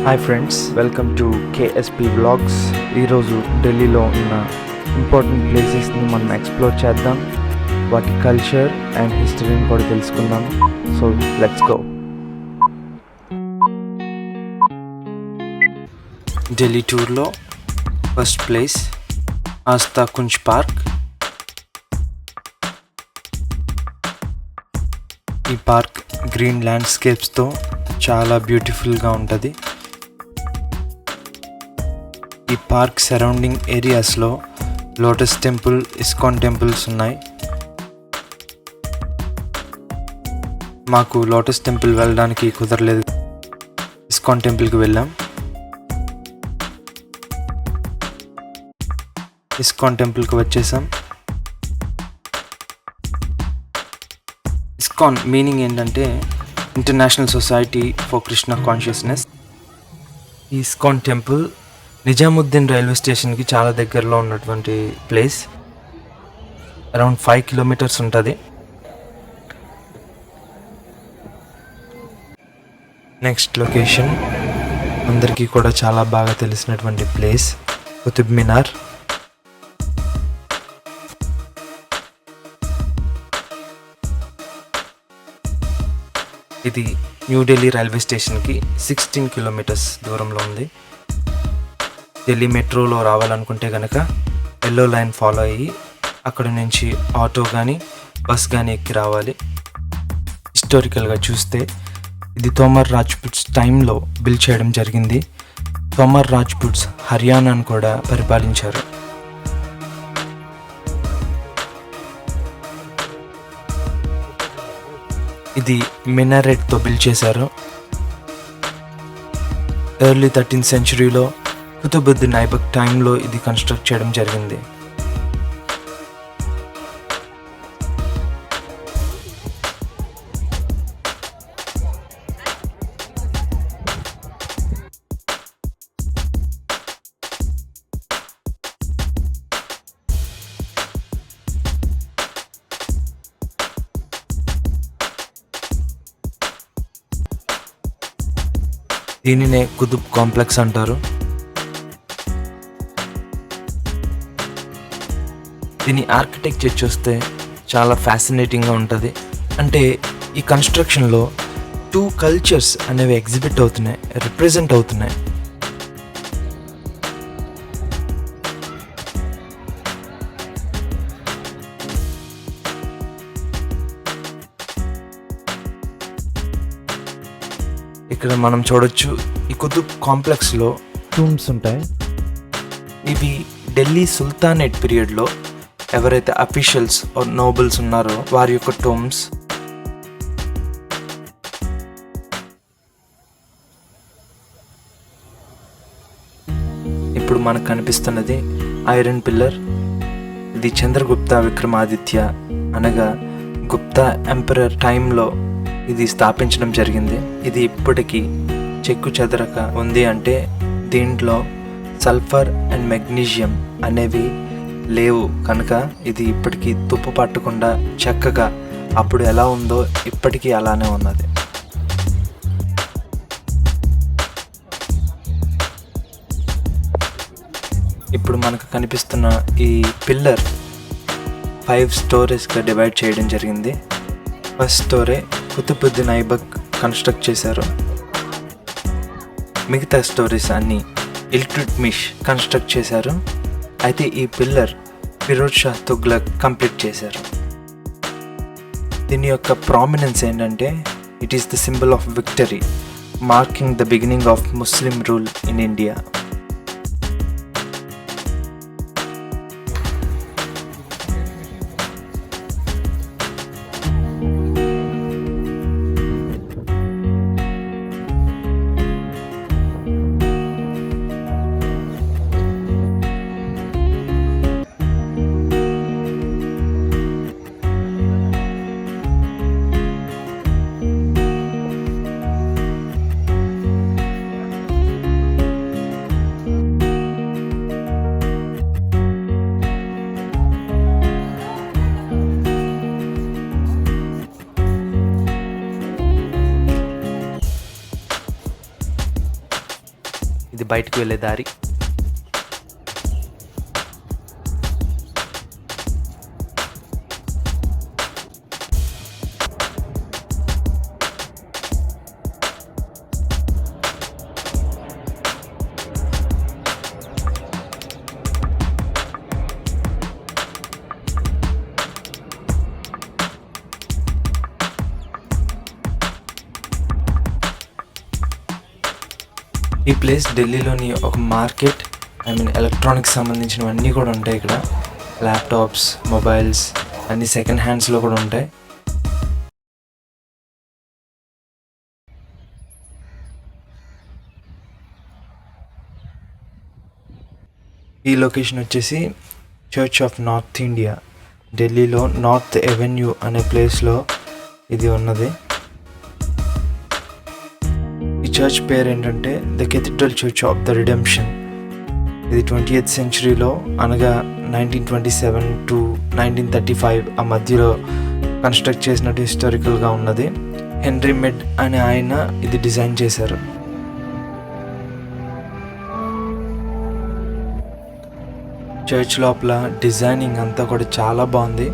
Hi friends, welcome to KSP vlogs. ఈరోజు ఢిల్లీలో ఉన్న ఇంపార్టెంట్ ప్లేసెస్ని మనం ఎక్స్ప్లోర్ చేద్దాం. వాటి కల్చర్ అండ్ హిస్టరీని కూడా తెలుసుకుందాం. So let's go. ఢిల్లీ టూర్లో first place Aastha Kunj park. ఈ పార్క్ గ్రీన్ ల్యాండ్స్కేప్స్తో చాలా బ్యూటిఫుల్గా ఉంటుంది. ఈ పార్క్ సరౌండింగ్ ఏరియాస్లో లోటస్ టెంపుల్, ఇస్కాన్ టెంపుల్స్ ఉన్నాయి. మాకు లోటస్ టెంపుల్ వెళ్ళడానికి కుదరలేదు, ఇస్కాన్ టెంపుల్కి వెళ్ళాం. ఇస్కాన్ టెంపుల్కి వచ్చేసాం. ఇస్కాన్ మీనింగ్ ఏంటంటే international society for Krishna consciousness. ఈ ఇస్కాన్ టెంపుల్ నిజాముద్దీన్ రైల్వే స్టేషన్కి చాలా దగ్గరలో ఉన్నటువంటి ప్లేస్. అరౌండ్ 5 కిలోమీటర్స్ ఉంటుంది. నెక్స్ట్ లొకేషన్ అందరికీ కూడా చాలా బాగా తెలిసినటువంటి ప్లేస్ కుతుబ్ మినార్. ఇది న్యూఢిల్లీ రైల్వే స్టేషన్కి 16 కిలోమీటర్స్ దూరంలో ఉంది. ఢిల్లీ మెట్రోలో రావాలనుకుంటే కనుక ఎల్లో లైన్ ఫాలో అయ్యి అక్కడ నుంచి ఆటో కానీ బస్ కానీ ఎక్కి రావాలి. హిస్టారికల్గా చూస్తే ఇది తోమర్ రాజ్పుట్స్ టైంలో బిల్డ్ చేయడం జరిగింది. తోమర్ రాజ్పుట్స్ హర్యానాను కూడా పరిపాలించారు. ఇది మినారెట్తో బిల్డ్ చేశారు. ఎర్లీ 13th సెంచరీలో కుతుబుద్దీన్ ఐబక్ టైంలో ఇది కన్స్ట్రక్ట్ చేయడం జరిగింది. దీనినే కుతుబ్ కాంప్లెక్స్ అంటారు. దీని ఆర్కిటెక్చర్ చూస్తే చాలా ఫ్యాసినేటింగ్గా ఉంటుంది. అంటే ఈ కన్స్ట్రక్షన్లో 2 కల్చర్స్ అనేవి ఎగ్జిబిట్ అవుతున్నాయి, రిప్రజెంట్ అవుతున్నాయి. ఇక్కడ మనం చూడొచ్చు, ఈ కుతుబ్ కాంప్లెక్స్లో టూమ్స్ ఉంటాయి. ఇవి ఢిల్లీ సుల్తానేట్ పీరియడ్లో ఎవరైతే అఫీషియల్స్ ఆర్ నోబుల్స్ ఉన్నారో వారి యొక్క టూమ్స్. ఇప్పుడు మనకు కనిపిస్తున్నది ఐరన్ పిల్లర్. ఇది చంద్రగుప్త విక్రమాదిత్య అనగా గుప్తా ఎంపరర్ టైంలో ఇది స్థాపించడం జరిగింది. ఇది ఇప్పటికీ చెక్కు చెదరక ఉంది. అంటే దీంట్లో సల్ఫర్ అండ్ మెగ్నీషియం అనేవి లేవు కనుక ఇది ఇప్పటికీ తుప్పు పట్టకుండా చక్కగా అప్పుడు ఎలా ఉందో ఇప్పటికీ అలానే ఉన్నది. ఇప్పుడు మనకు కనిపిస్తున్న ఈ పిల్లర్ 5 స్టోరీస్గా డివైడ్ చేయడం జరిగింది. First story Qutbuddin Aibak construct చేశారు. మిగతా స్టోరీస్ అన్నీ ఇల్టుట్మిష్ కన్స్ట్రక్ట్ చేశారు. అయితే ఈ పిల్లర్ ఫిరోజ్ షా తుగ్లక్ కంప్లీట్ చేశారు. దీని యొక్క ప్రామినెన్స్ ఏంటంటే it is the symbol of victory, marking the beginning of Muslim rule in India. ఇది బయటకు వెళ్ళే దారి. ఈ ప్లేస్ ఢిల్లీలోని ఒక మార్కెట్. ఎలక్ట్రానిక్స్ సంబంధించినవన్నీ కూడా ఉంటాయి ఇక్కడ. ల్యాప్టాప్స్, మొబైల్స్ అన్నీ సెకండ్ హ్యాండ్స్లో కూడా ఉంటాయి. ఈ లొకేషన్ వచ్చేసి చర్చ్ ఆఫ్ నార్త్ ఇండియా, ఢిల్లీలో నార్త్ ఎవెన్యూ అనే ప్లేస్లో ఇది ఉన్నది. ఈ చర్చ్ పేరు ఏంటంటే the cathedral church of the redemption. ఇది 20th సెంచరీలో అనగా 1927 to 1935 ఆ మధ్యలో కన్స్ట్రక్ట్ చేసినట్టు హిస్టారికల్గా ఉన్నది. హెన్రీ మెడ్ అనే ఆయన ఇది డిజైన్ చేశారు. చర్చ్ లోపల డిజైనింగ్ అంతా కూడా చాలా బాగుంది.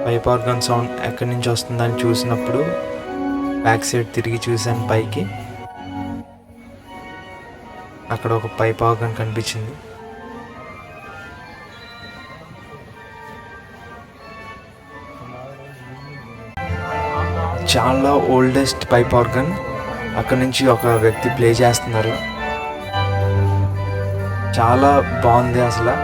పైప్ ఆర్గన్ సౌండ్ ఎక్కడి నుంచి వస్తుందని చూసినప్పుడు బ్యాక్ సైడ్ తిరిగి చూశాను పైకి. అక్కడ ఒక పైప్ ఆర్గన్ కనిపించింది. చాలా ఓల్డెస్ట్ పైప్ ఆర్గన్. అక్కడ నుంచి ఒక వ్యక్తి ప్లే చేస్తున్నారు. చాలా బాగుంది అసలు.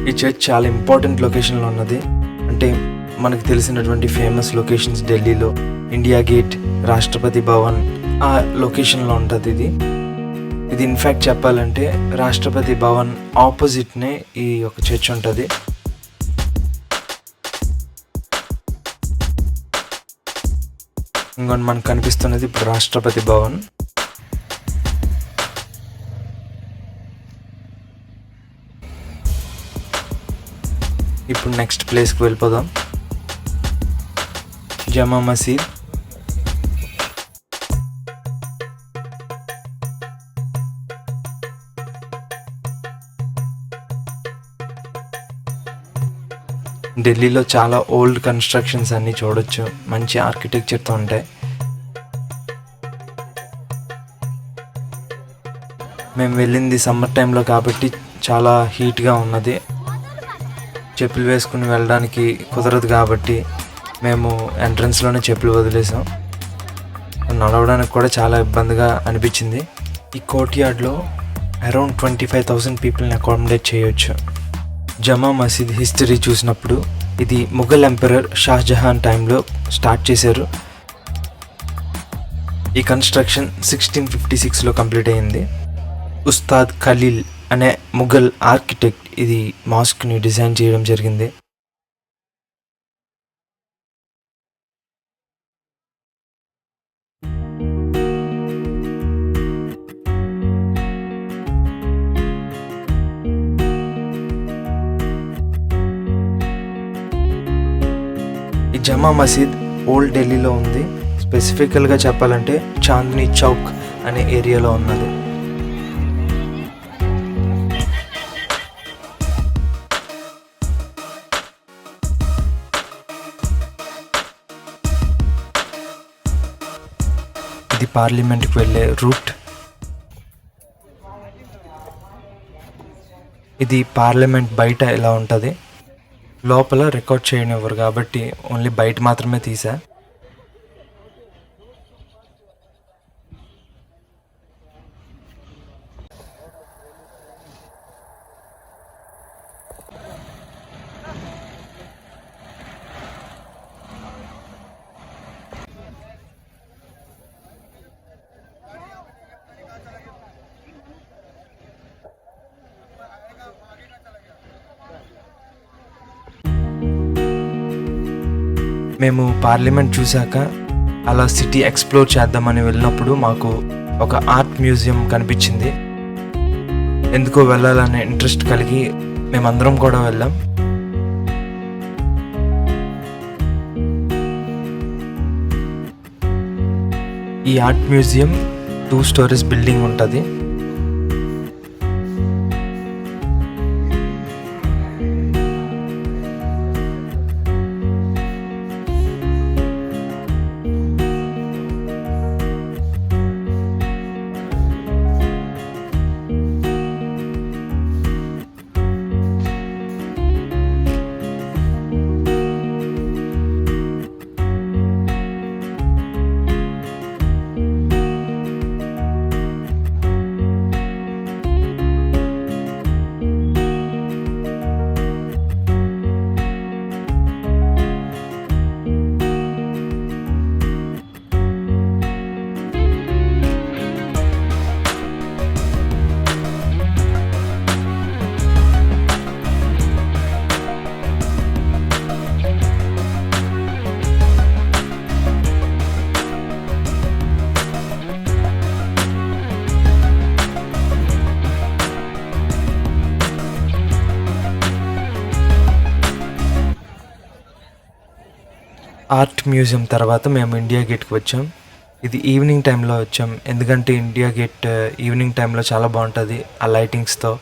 ఈ చర్చ్ చాలా ఇంపార్టెంట్ లొకేషన్లో ఉన్నది. అంటే మనకు తెలిసినటువంటి ఫేమస్ లొకేషన్స్ ఢిల్లీలో ఇండియా గేట్, రాష్ట్రపతి భవన్ ఆ లొకేషన్లో ఉంటుంది ఇది ఇన్ఫ్యాక్ట్ చెప్పాలంటే రాష్ట్రపతి భవన్ ఆపోజిట్నే ఈ ఒక చర్చ్ ఉంటుంది. ఇంకొన్ని మనకు కనిపిస్తున్నది ఇప్పుడు రాష్ట్రపతి భవన్. ఇప్పుడు నెక్స్ట్ ప్లేస్కి వెళ్ళిపోదాం. జమా మసీద్. ఢిల్లీలో చాలా ఓల్డ్ కన్స్ట్రక్షన్స్ అన్నీ చూడొచ్చు. మంచి ఆర్కిటెక్చర్తో ఉంటాయి. మేము వెళ్ళింది సమ్మర్ టైంలో కాబట్టి చాలా హీట్గా ఉన్నది. చెప్పులు వేసుకుని వెళ్ళడానికి కుదరదు కాబట్టి మేము ఎంట్రన్స్లోనే చెప్పులు వదిలేసాం. నడవడానికి కూడా చాలా ఇబ్బందిగా అనిపించింది. ఈ కోర్ట్యార్డ్లో అరౌండ్ 25,000 పీపుల్ని అకామిడేట్ చేయొచ్చు. జమా మసీద్ హిస్టరీ చూసినప్పుడు ఇది ముఘల్ ఎంపరర్ షాజహాన్ టైంలో స్టార్ట్ చేశారు. ఈ కన్స్ట్రక్షన్ 1656లో కంప్లీట్ అయింది. ఉస్తాద్ ఖలీల్ అనే ముఘల్ ఆర్కిటెక్ట్ ఇది మాస్క్ని డిజైన్ చేయడం జరిగింది. ఈ జమా మసీద్ ఓల్డ్ ఢిల్లీలో ఉంది. స్పెసిఫికల్గా చెప్పాలంటే చాంద్నీ చౌక్ అనే ఏరియాలో ఉన్నది. ఇది పార్లమెంట్కి వెళ్ళే రూట్. ఇది పార్లమెంట్ బయట ఎలా ఉంటుంది, లోపల రికార్డ్ చేయనివ్వరు కాబట్టి ఓన్లీ బయట మాత్రమే తీసా. మేము పార్లమెంట్ చూశాక అలా సిటీ ఎక్స్ప్లోర్ చేద్దామని వెళ్ళినప్పుడు మాకు ఒక ఆర్ట్ మ్యూజియం కనిపించింది. ఎందుకో వెళ్ళాలనే ఇంట్రెస్ట్ కలిగి మేమందరం కూడా వెళ్ళాం. ఈ ఆర్ట్ మ్యూజియం 2 stories బిల్డింగ్ ఉంటుంది. ఆర్ట్ మ్యూజియం తర్వాత మేము ఇండియా గేట్కి వచ్చాం. ఇది ఈవినింగ్ టైంలో వచ్చాం, ఎందుకంటే ఇండియా గేట్ ఈవినింగ్ టైంలో చాలా బాగుంటుంది ఆ లైటింగ్స్తో.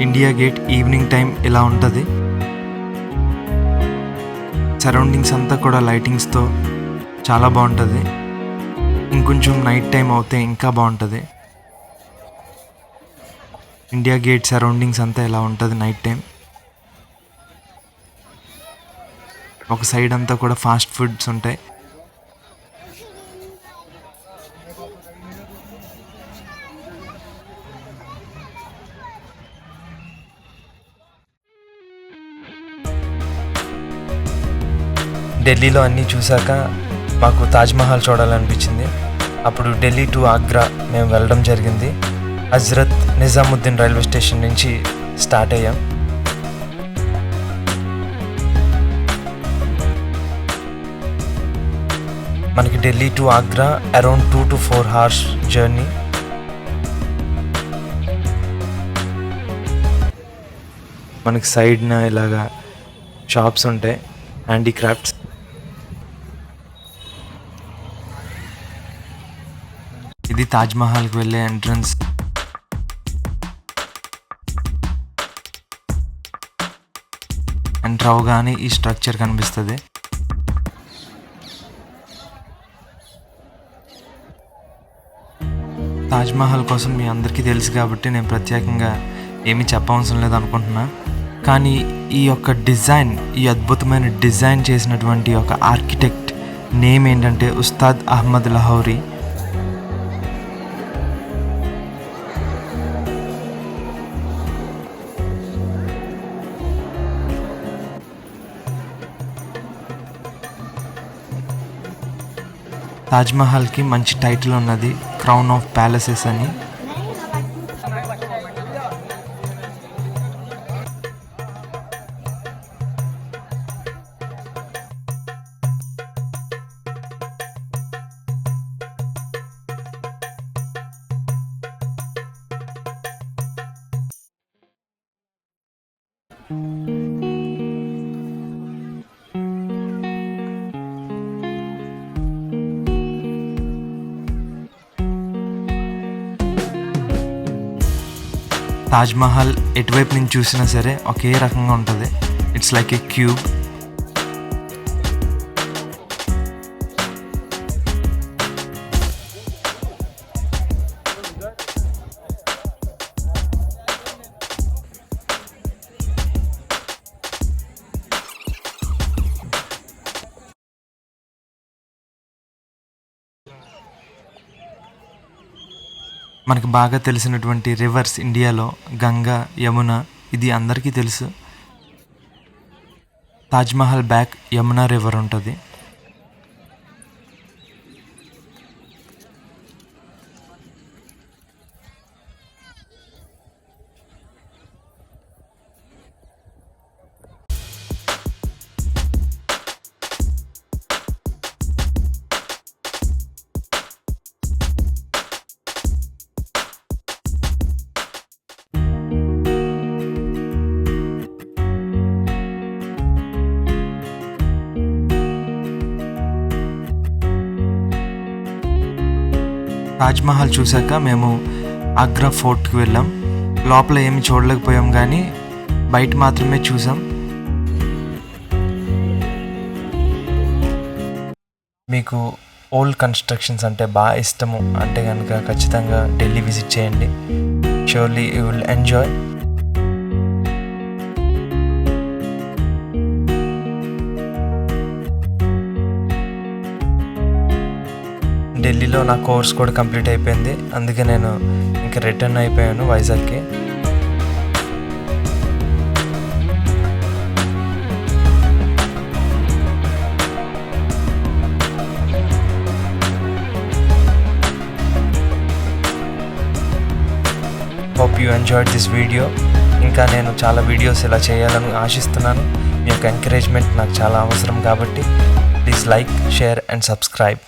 ఇండియా గేట్ ఈవినింగ్ టైం ఇలా ఉంటుంది. సరౌండింగ్స్ అంతా కూడా లైటింగ్స్తో చాలా బాగుంటుంది. ఇంకొంచెం నైట్ టైం అవుతే ఇంకా బాగుంటుంది. ఇండియా గేట్ సరౌండింగ్స్ అంతా ఇలా ఉంటుంది నైట్ టైం. ఒక సైడ్ అంతా కూడా ఫాస్ట్ ఫుడ్స్ ఉంటాయి. ఢిల్లీలో అన్నీ చూశాక మాకు తాజ్మహల్ చూడాలనిపించింది. అప్పుడు ఢిల్లీ టు ఆగ్రా మేము వెళ్ళడం జరిగింది. హజ్రత్ నిజాముద్దీన్ రైల్వే స్టేషన్ నుంచి స్టార్ట్ అయ్యాం. మనకి Delhi to Agra around 2 to 4 hours journey. మనకి సైడ్న ఇలాగా షాప్స్ ఉంటాయి, హ్యాండీక్రాఫ్ట్స్. ఇది తాజ్మహల్కి వెళ్ళే ఎంట్రన్స్. ఎంటర్ అవగానే ఈ స్ట్రక్చర్ కనిపిస్తుంది. తాజ్మహల్ కోసం మీ అందరికీ తెలుసు కాబట్టి నేను ప్రత్యేకంగా ఏమీ చెప్పవలసిన లేదు అనుకుంటున్నా. కానీ ఈ యొక్క డిజైన్, ఈ అద్భుతమైన డిజైన్ చేసినటువంటి ఒక ఆర్కిటెక్ట్ నేమ్ ఏంటంటే ఉస్తాద్ అహ్మద్ లహౌరీ. తాజ్మహల్కి మంచి టైటిల్ ఉన్నది, క్రౌన్ ఆఫ్ ప్యాలెసెస్ అని. తాజ్మహల్ ఎటువైపు నుంచి చూసినా సరే ఒకే రకంగా ఉంటుంది. It's like A cube. మనకు బాగా తెలిసినటువంటి రివర్స్ ఇండియాలో గంగా, యమున, ఇది అందరికీ తెలుసు. తాజ్మహల్ బ్యాక్ యమునా రివర్ ఉంటుంది. తాజ్మహల్ చూశాక మేము ఆగ్రా ఫోర్ట్కి వెళ్ళాం. లోపల ఏమి చూడలేకపోయాం, కానీ బయట మాత్రమే చూసాం. మీకు ఓల్డ్ కన్స్ట్రక్షన్స్ అంటే బాగా ఇష్టము అంటే కనుక ఖచ్చితంగా ఢిల్లీ విజిట్ చేయండి. Surely you will enjoy. ఢిల్లీలో నా కోర్స్ కూడా కంప్లీట్ అయిపోయింది, అందుకే నేను ఇంకా రిటర్న్ అయిపోయాను వైజాగ్కి. Hope you enjoyed this video. ఇంకా నేను చాలా వీడియోస్ ఇలా చేయాలని ఆశిస్తున్నాను. మీ యొక్క ఎంకరేజ్మెంట్ నాకు చాలా అవసరం కాబట్టి please like, share and subscribe.